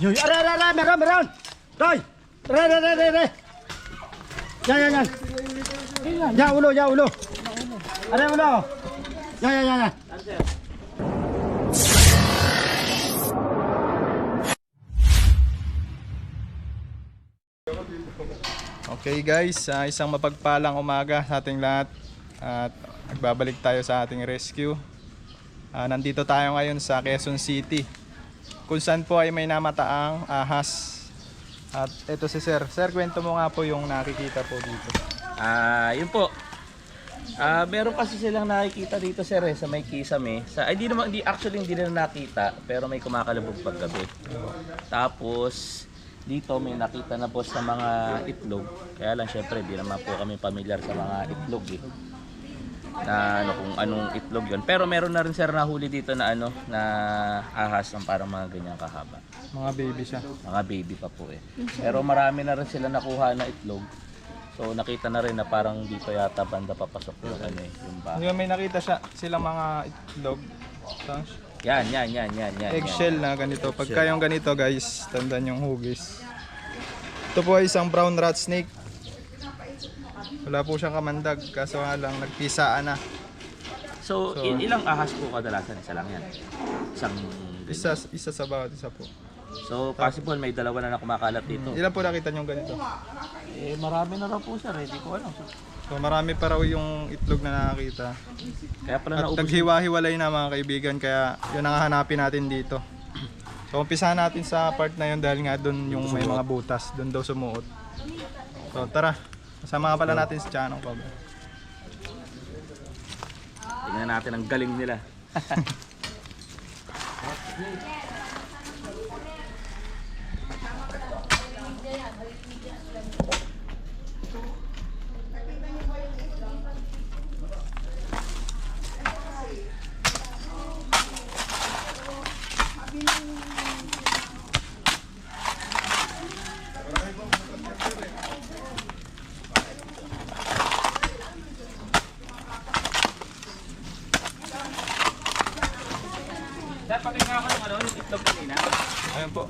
Yoy, aray, meron. Toy. Re. Yan. Ya ulo. Aray ulo. Ya. Okay guys, isang mapagpalang umaga sa ating lahat at nagbabalik tayo sa ating rescue. Nandito tayo ngayon sa Quezon City kung saan po ay may namataang ahas. At ito si Sir. Sir, kwento mo nga po yung nakikita po dito. Yun po. Meron kasi silang nakikita dito sir sa may kisame. Hindi na nakita pero may kumakalabog paggabi. Tapos dito may nakita na po sa mga itlog. Kaya lang syempre di naman po kami pamilyar sa mga itlog eh. Na kung anong itlog yun. Pero meron na rin sir nahuli dito na na ahas ng parang mga ganyang kahaba. Mga baby siya. Mga baby pa po eh. Pero marami na rin sila nakuha na itlog. So nakita na rin na parang dito yata banda papasok yung yung bahay. Yung may nakita silang mga itlog. Yan. Eggshell na ganito. Pagka yung ganito guys, tandaan yung hugis. Ito po ay isang brown rat snake. Wala po siyang kamandag, kaso nga lang nagpisaan na. So ilang ahas po kadalasan? Isa lang yan? Isa sa bawat isa po. So possible may dalawa na kumakalat dito. Ilan po nakita nyo ganito? Marami na raw po sir, hindi ko alam. So marami pa raw yung itlog na nakakita. Kaya pala At naubos. naghiwa-hiwalay na mga kaibigan, kaya yun ang hahanapin natin dito. So umpisahan natin sa part na yun dahil nga doon yung may mga butas, doon daw sumuot. So tara, kasama pala natin si Chanong Cobra. Tingnan natin ang galing nila. Dapat nga ako yung itlog kanina. Ayun po.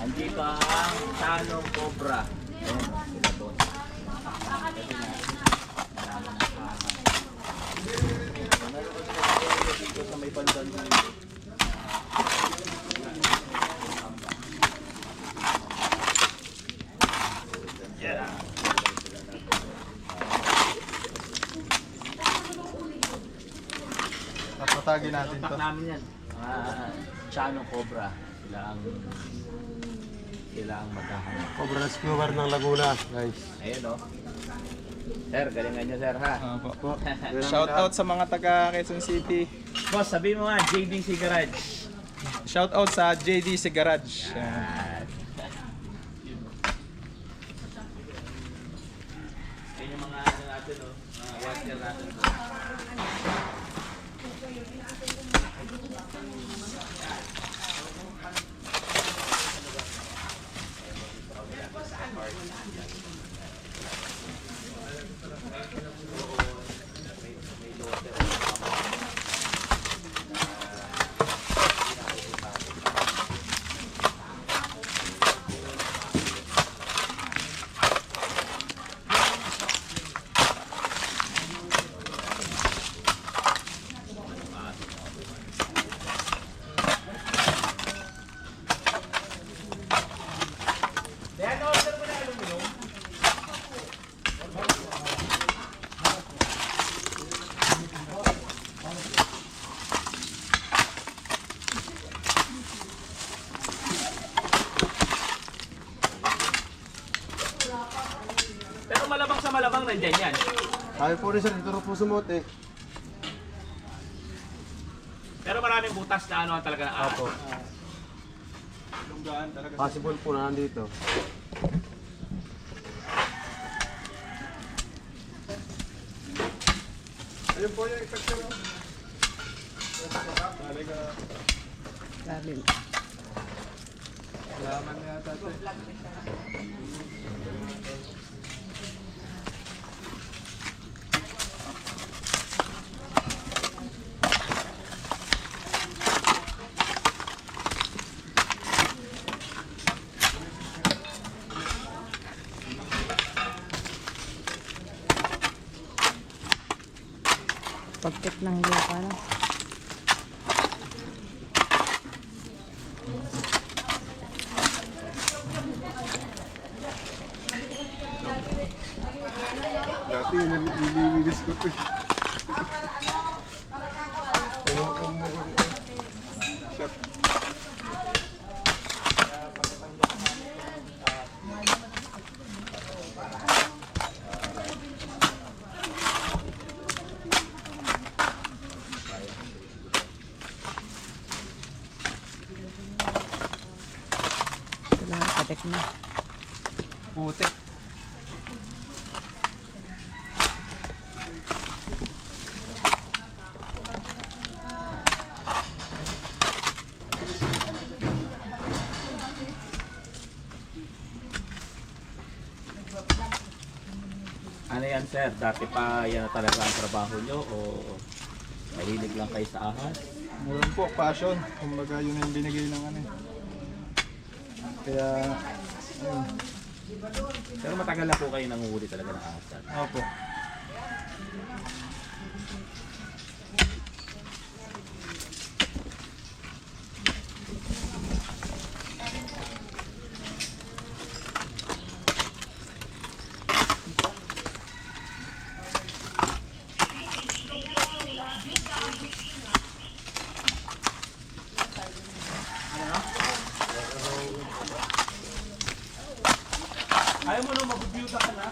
Andito ang Chanong Cobra. Sa may pandan. Papatagin natin to. Contact namin yan. Chanong Cobra. Sila ang maghahanap. Cobra Rescuer ng Laguna, guys. Ayun o. Sir, galingan nyo sir ha. Shout out sa mga taga Quezon City. Boss, sabi mo nga, JDC Garage. Shout out sa JDC Garage. Yan yung mga natin o. Mga watcher natin. Pero malabang sa malabang nandyan yan. Sabi po rin sir, dito rin po sumot eh. Pero maraming butas na talaga na ahas. Lunggaan talaga. Possible po na nandito. Ayun po yung effect sir. Lalim. Laman yata ito. Pagkit ng lupa na. Dati nililinis ko ito. Ito lang, patek na. Putik. Ano yan sir? Dati pa yan na talaga ang trabaho nyo o mahilig lang kayo sa ahas? Meron po, passion. Kumbaga yun yung binigay ng ano. Kaya, ayun. Pero matagal na po kayo nanguhuli talaga ng ahas. Opo. Ayaw mo nung mabubyuta ka na?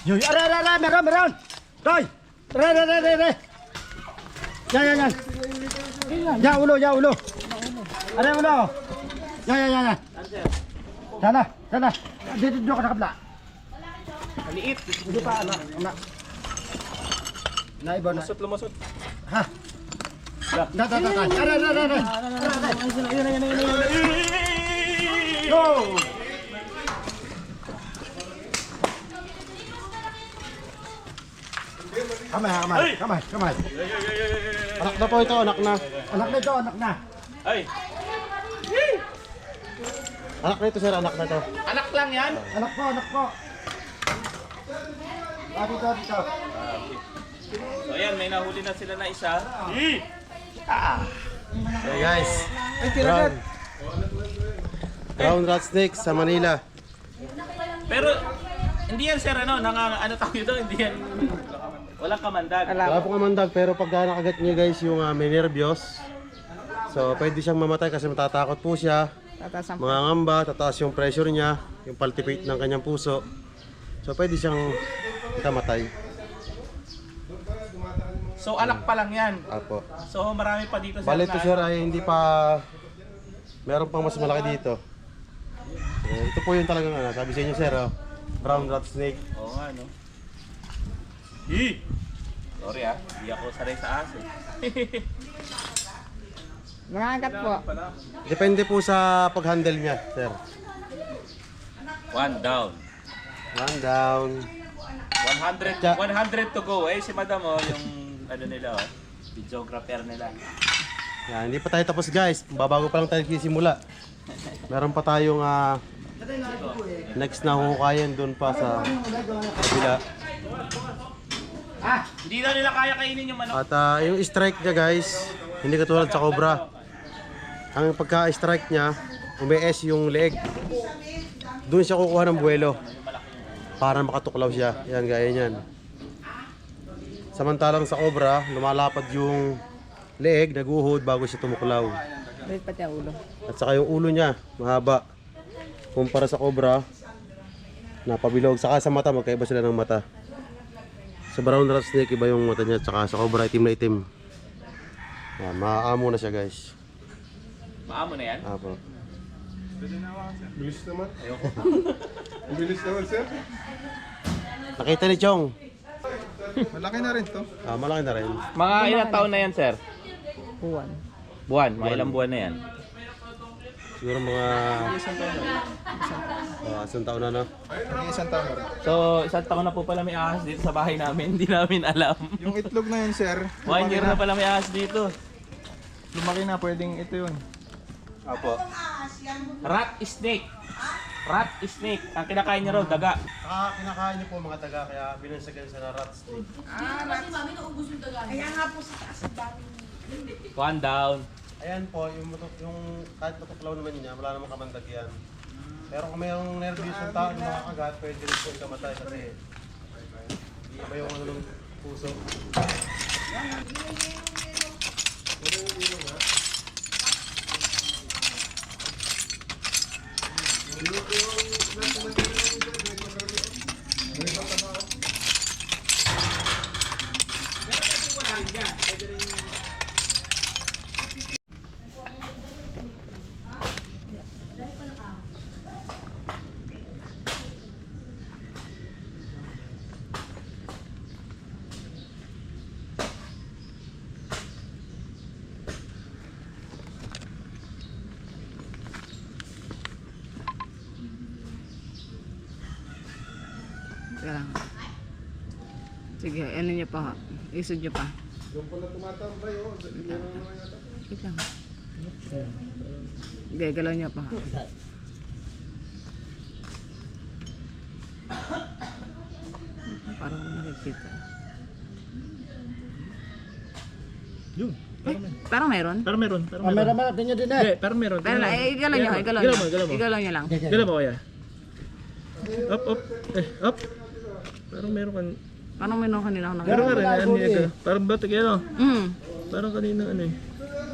Yoy, aray, meron! Toy! Aray! Yan. Yan, ulo. Aray, ulo! Yan. Sana. Dito ka sa kabla. Maliit! Hindi pa, anak. Naiba na. Lumusot. Ha? Aray. Go! Kamay. Anak na po ito, anak na. Anak na. Ay! Anak na ito, sir, anak na ito. Anak lang yan? Anak po. Dito. So ayan, may nahuli na sila na isa. Hey guys. Brown rat snake sa Manila. Pero hindi yan sir ano tawag ito, hindi yan walang kamandag. Wala pong kamandag, pero pag nakagat niya guys yung may nervyos, so pwede siyang mamatay kasi matatakot po siya. Tataas ang Mga ngamba, tataas yung pressure niya, yung palpitate ng kanyang puso. So pwede siyang ikamatay. So anak pa lang yan. Apo. So marami pa dito sir. Bale ito sir ay hindi pa, meron pang mas malaki dito. Ito po yung talagang sabi sa inyo sir, brown rat snake. Oo nga no. Sorry hindi ako sanay sa aso. mga angkat po. Depende po sa pag-handle niya sir. One down. 100 to go. Si madam yung ano nila videographer nila. Yan, hindi pa tayo tapos guys. Babago pa lang tayo sisimula. Meron pa tayong next na huhukayan doon pa sa kabila. Hindi na nila kaya kainin yung manok. At yung strike niya guys, hindi katulad sa cobra. Ang pagka-strike niya, umees yung leeg. Doon siya kukuha ng buwelo para makatuklaw siya. Yan, gaya niyan. Samantalang sa cobra, lumalapad yung leeg, naguhod bago siya tumuklaw. Wait pati ang ulo. At saka yung ulo niya, mahaba. Kumpara sa cobra, napabilog. Saka sa mata, magkaiba sila ng mata. Sa brown rat snake, iba yung mata niya. Saka sa cobra, itim na itim. Yan, maaamo na siya guys. Maamo na yan? Apo. Bilis naman. Bilis naman, sir. Nakita ni Chong. Malaki na rin to. Malaki na rin. Mga ilang taon na yan, sir? Buwan. Buwan, mga ilang buwan na yan. Siguro mga... isang taon na, no? Isang taon na rin. So, isang taon na po pala may ahas dito sa bahay namin. Hindi namin alam. Yung itlog na yun, sir. 1 year na pala may ahas dito. Lumaki na, pwedeng ito yun. Apo. Rat snake. Rat snake. Ang kinakain niya raw, daga. Saka kinakain niyo po mga taga, kaya binansagan sa na rat snake. One down. Ayan po, yung kahit matuklaw naman niya, wala namang kamandag yan. Pero kung mayroong nervous yung tao ng mga kagat, pwede rin po ikamatay kasi hindi ba yung ano ng puso. Teka lang. Sige, ano niya pa ha? Isod niya pa. Yung pala tumatambay, oh. Meron naman yata. Wait lang. Sige, galaw niya pa ha. Parang nakikita. Yun. Parang meron? Parang meron. Parang Ah, meron. meron ba? Tingnan din eh. Hindi, parang meron. Pero igalaw niya, igalaw Galaw niya. mo, galaw mo. Igalaw niya lang. Galaw mo kaya? Up, up. Up. Parang meron kan. Parang meron kanina ako Meron nakita. ka rin. Ano yun? Parang batik yan, oh. Parang kanina ano eh.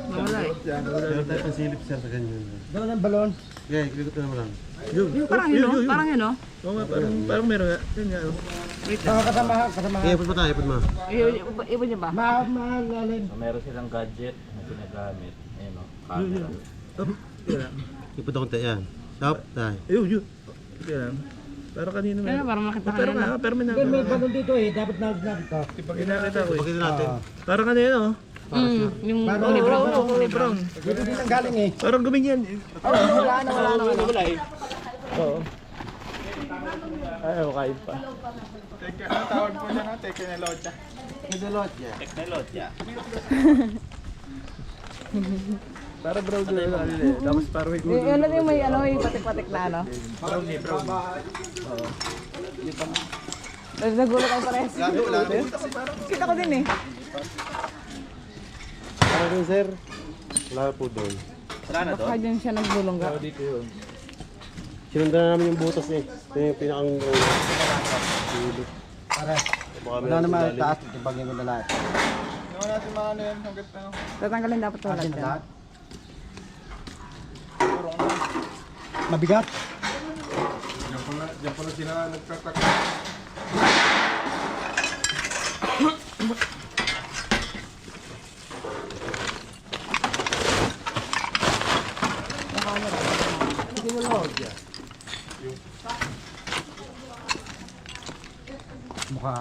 Nawala eh. Meron tayo ng silip sir sa ganyan. Doon ang balon. Okay, ikot na mo lang. Yun. Yung parang yun, oh. Parang yun, oh. Oo nga, parang meron nga. Yun nga, oh. Wait lang. Kasamahan, kasamahan. Ipot pa tayo, ipot mo. Iba niya ba? Mahalin. So, meron silang gadget na ginagamit. Ayun o, camera. Up. Yun lang. Ipot ako tayo, yan. Stop, tayo. Ayun, yun. Yun lang. Parang kanina Ano, meron. parang makita ka Pero na. nga, pero may May balon dito eh. Dapat nakita. Pag inakita ko eh. Pakita natin. Parang kanina, oh. Yung Paano? kulay brown. Oo, kulay brown. Dito din ang galing eh. Parang guminyan. Wala na, wala na. Wala eh. Oo. Ayaw, kain pa. Teka, ano tawag po niya nga? Teka na locha. Idolot niya. Technology. Para brown doon. Tapos parang may gulo. Ano yung may ano, may patik-patik na ano? Brown eh, brown. Nagulat kayo pares. Kita ko din eh. Parang din sir. Wala po doon. Wala na to? Baka dyan siya nagbulongga. Dito yun. Sinundan na namin yung butas eh. Ito yung pinakang... Pare. Baka Wala meron naman ilalim. taas. Ibagin ko na lahat. Gawin natin mga ano yan. Hanggat na. Tatanggalin dapat wala Asin na dyan. lahat. Mabigat. Diyan pala sila nagtatak. Mukha.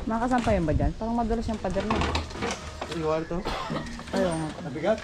Makasampa yun ba dyan? Parang madulas yung pader na. Iwan to. Ayaw nga. Nabigat.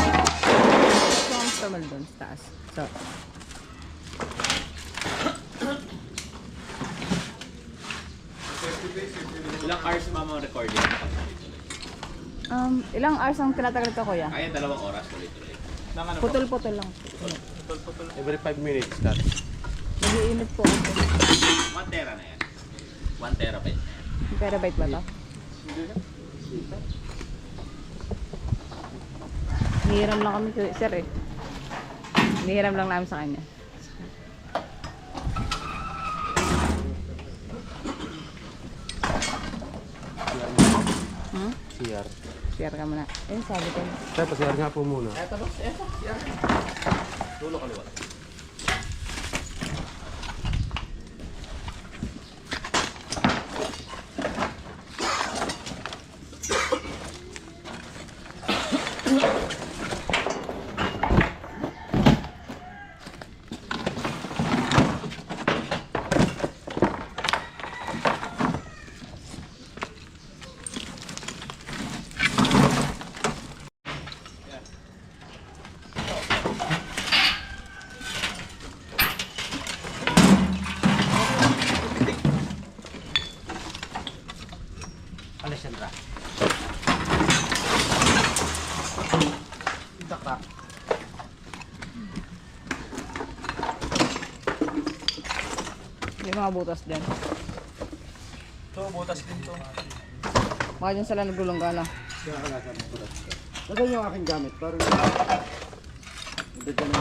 Ito ang thermal doon sa taas. So, Ilang hours mama recording? ilang hours ang tinatagal ko, kuya? Kaya 2 oras tuloy-tuloy. Putol-putol lang. Every 5 minutes, cut. Nag-iinit po ako. 1 tera na yan. 1 terabyte na yan. Terabyte ba to? Nihiram lang kami, sir eh. Nihiram lang namin sa kanya. CR. Share ka muna. Eh, sabi ko. Kaya pa CR nga po muna. Eto boss, eto. Yan. Dulo kaliwa. Alessandra. Taktak. May mga butas dyan. Ito, butas din to. Baka dyan sila nagulong-gala. Kaya ka nasa mga. Nasaan yung aking gamit? Parang hindi ka na.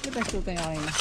Ito yung suka niya kanina.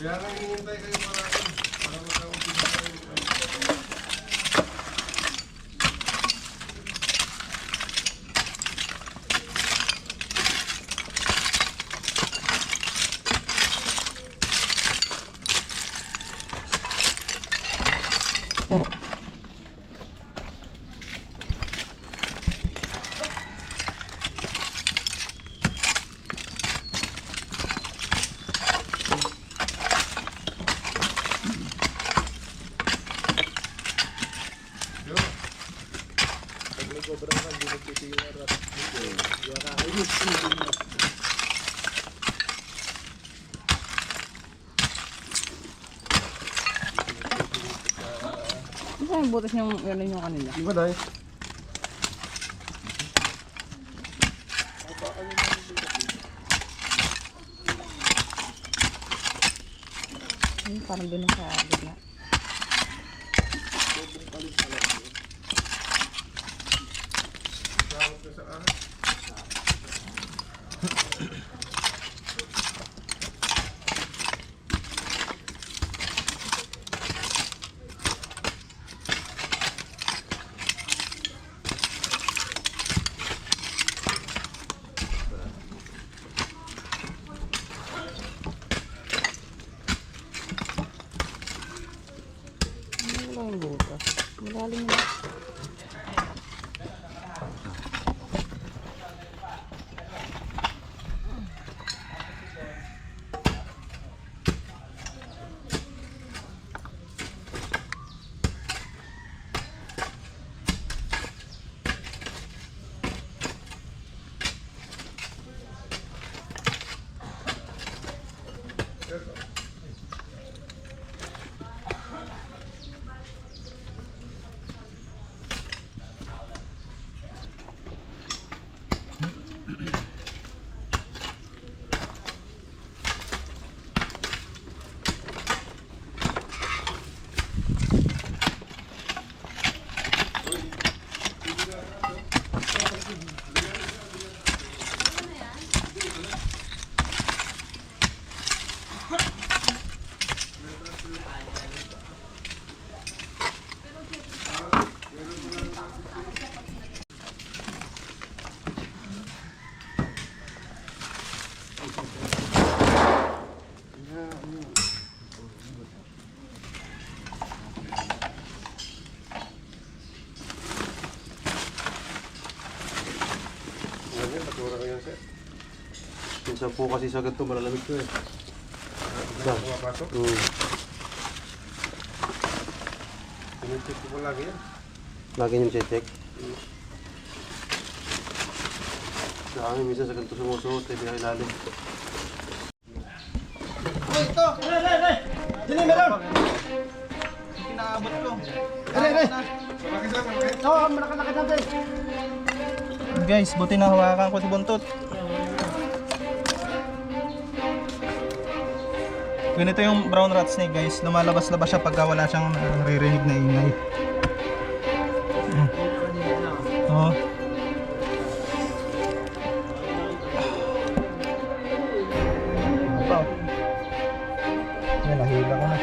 Kaya nga hinihintay kayo marami para magka-umpisa kayo. Ano yung butas niyong yun yung kanila? Di ba dahil? Parang doon sa bigla. Wala yung butas. Malalim na. Minsan po kasi sa ganito malalamig to eh. Diba? Tinitik ko lagi yan. Lagi niyong check. Sa amin minsan sa ganito sumusuot eh, pinakailalim. Uy, ito! Dili, meron! Kinaabot ko. Guys, buti na hawakan ko si Buntot. Ganito yung brown rat snake guys, lumalabas-labas siya pagka wala siyang naririnig na ingay. Oo. Wow. Yan, nahila ko na.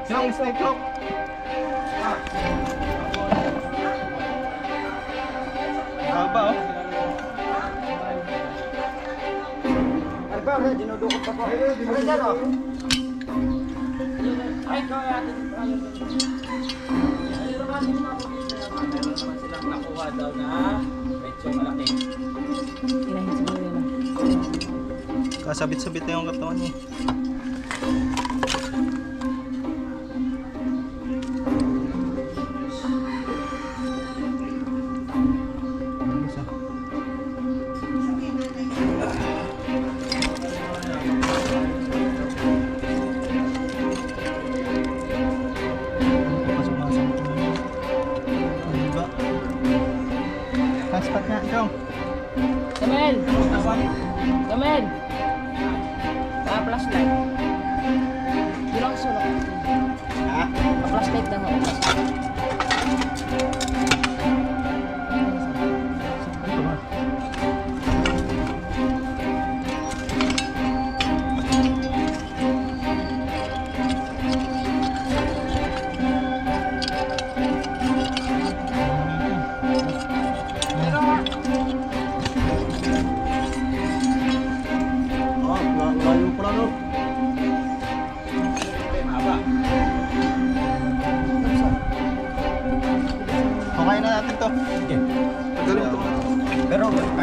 Yung snake hook. Haba oh. Ay ba, dinudukot pa po. Ay, dyan o. Meron naman silang nakuha daw na medyo malaki. Ilahin siguro yun. Kasabit-sabit na yung katawan niya. Kaspat nga, ikaw. Kamel! Kamel! Flashlight. Yun ang sulok. Ha? Flashlight lang ako.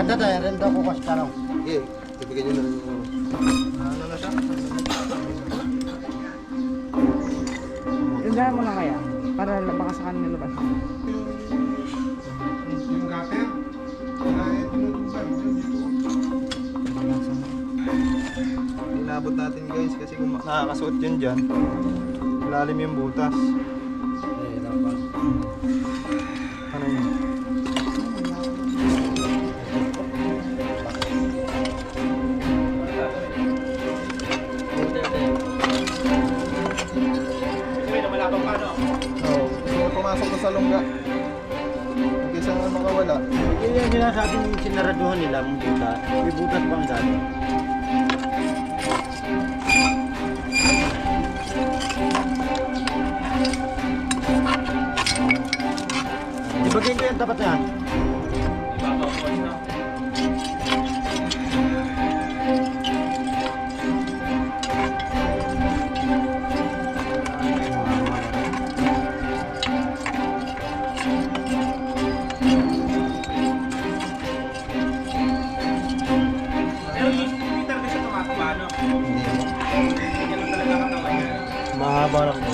Ada tayo, rin daw ko kasi tanong. Sige, ibigay nyo na rin yung... Ano na siya? Tindahan mo na kaya. Para baka sa kanila labas. Yung gutter? Wala eh, tinutuban. Inabot natin guys kasi kung nakakasuot yun dyan, lalim yung butas. Ano yun? Oo, gusto ko pumasok ko sa lungga. Kaysa nga makawala. Yung sinasabi yung sinaraduhan nila, ang butas. May butas bang dati? Ibagay ko yan dapat yan. Mahaba lang po.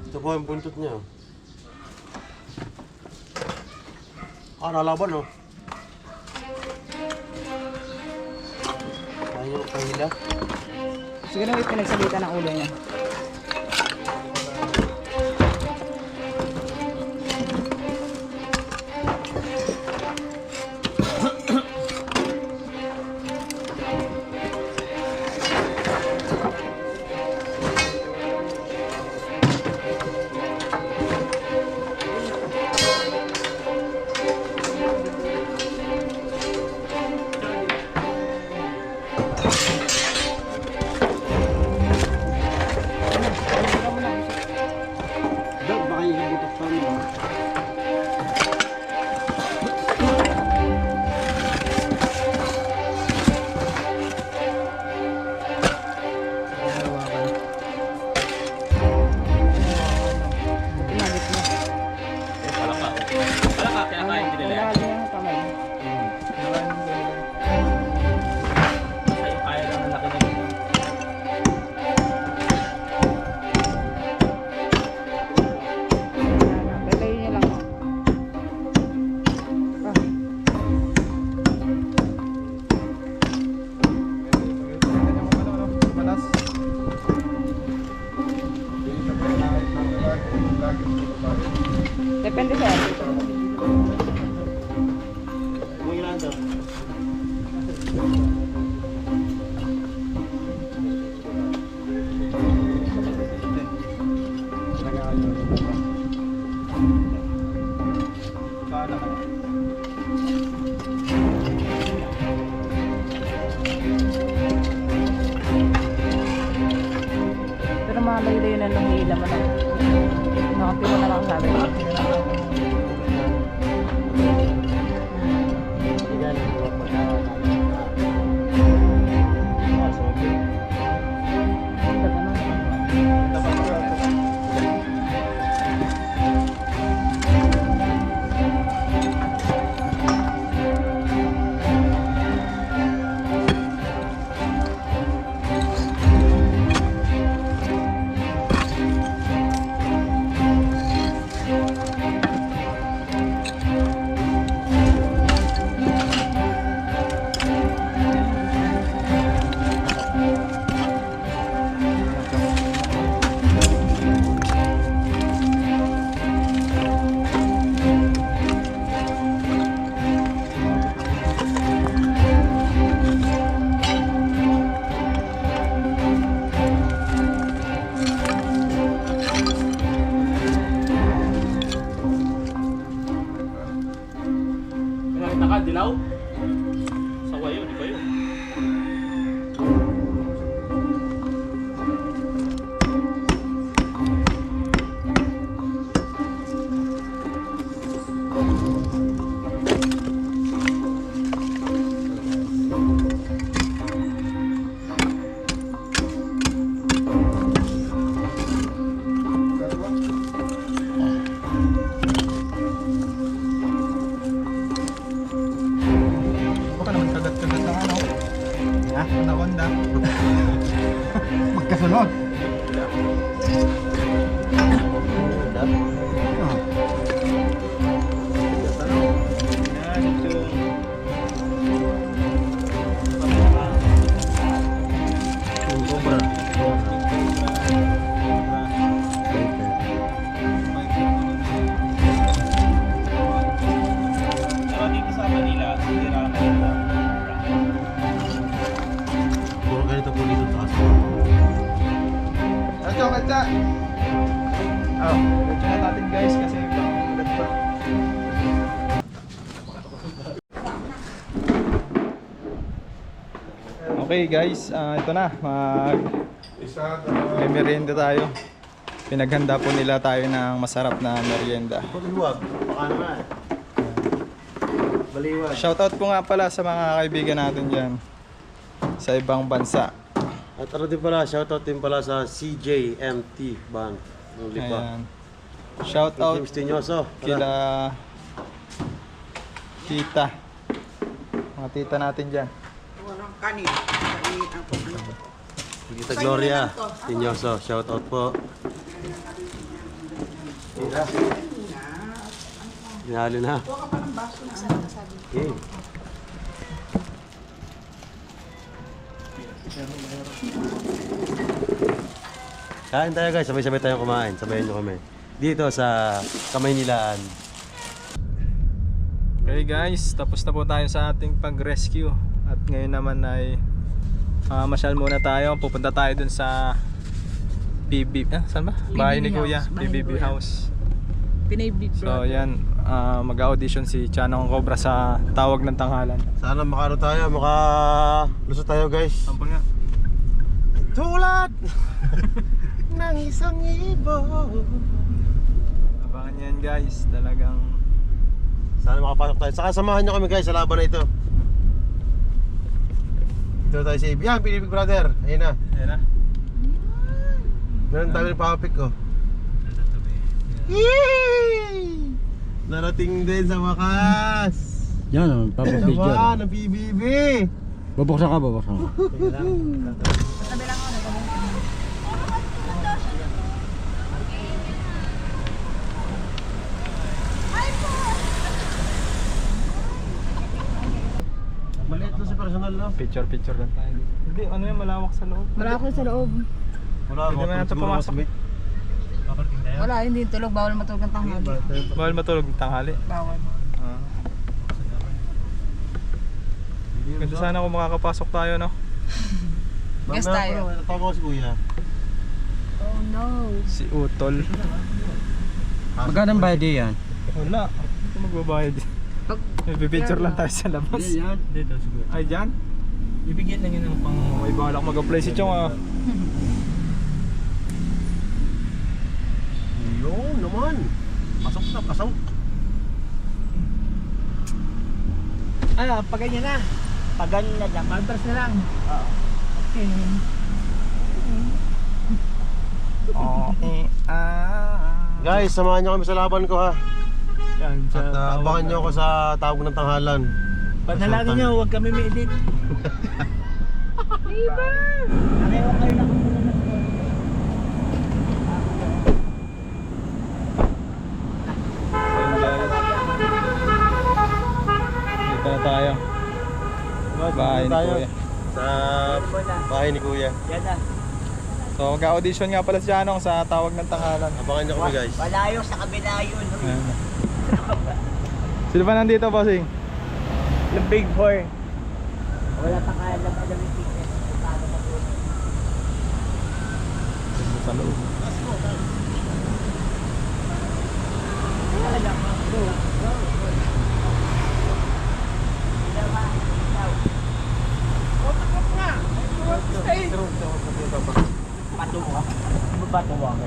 Ito po yung buntot niya. Ah, nalaban oh. Ayaw yung kahila. Siguro may pinagsalita ng ulo niya. Dog, baka yung butas pa mo. Tinagit mo. Palaka. Palaka, kaya kain din nila. Wala yung kamay. Basta yung kaya lang ang laki nila. Lalayo niya lang. Ah, Malas. depende sa'yo. May ilan daw? Kala ka. Pero malayo-layo na nung hila mo na. Nakapila na lang sabi. Yan, pagka- sunod. Yung cobra. Pero dito sa Manila, sira ka nila. Puro ganito po dito taas. Kacho, kacha! Oh, kacho na natin guys kasi ibang ulit pa. Okay guys, ito na. May merienda tayo. Pinaghanda po nila tayo ng masarap na merienda. Pagluwag, baka naman. Baliwag. Shoutout po nga pala sa mga kaibigan natin dyan sa ibang bansa. At ano din pala, shoutout din pala sa CJMT Band. Yung lipa. Ayan. Shoutout James Tinyoso. kila tita. Mga tita natin dyan. Kita Gloria Tinyoso, shoutout po. Tita. Hinalo na. Okay. Kain tayo guys, sabay-sabay tayong kumain. Sabayan nyo kami. Dito sa Kamaynilaan. Okay guys, tapos na po tayo sa ating pag-rescue. At ngayon naman ay masyal muna tayo. Pupunta tayo dun sa PB, saan ba? Bahay ni Kuya, PBB House. Pinay-beat So yan, mag-audition si Chanong Cobra sa Tawag ng Tanghalan. Sana makaro tayo, makalusot tayo guys. Sampol nga. Tulad ng isang ibon. Abangan yan guys, talagang Sana makapasok tayo. Saka samahan nyo kami guys sa laban na ito. Dito tayo sa Yan, Big Brother. Ayun na. ayan na. Meron tayo ng power pick ko. Yee! Narating din sa wakas. Yan, papapis dyan. Naman, ang PBB. Babuksan ka, babuksan ka. Maliit na si personal na. Picture lang tayo. Hindi, ano yan, malawak sa loob. Malaki sa loob. Wala, Hindi naman natin pumasok. Wala, hindi tulog. Bawal matulog ng tanghali. Bawal matulog ng tanghali. Bawal. Ganda sana kung makakapasok tayo, no? Guess tayo. Tawag ko si Kuya. Oh no. Si Utol. Magkano ang bayad yan? Wala. Ito magbabayad. Pag, May picture lang tayo sa labas. yan. Dito siguro. Ay, dyan? Ibigyan lang yun ng pang... May balak mag-apply si Chong, ah. Yun naman. Pasok na, pasok. Pag ganyan na. Pag ganyan na lang. Paltras na lang. Okay. Guys, samahan nyo kami sa laban ko ha. Yan, At abangan nyo ako sa Tawag ng Tanghalan. Panalangin nyo, huwag kami may edit. Diba? Nakiwa kayo lang muna ng Dito na tayo. Bahay ni tayo Kuya. sa bahay ni Kuya. Yan na. So, mag-audition nga pala si Janong sa Tawag ng Tanghalan. Abangan nyo kami guys. Malayo sa kabila yun. Ayan na. Sino ba nandito, bossing? Yung Big Four. Wala pa kaya lang alam yung ticket. Paano matulog. Sa loob. Patungo. Patungo ako.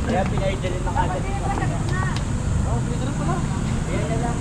Kaya pinaidali na kagad. Oh, dito na pala. Yan na lang.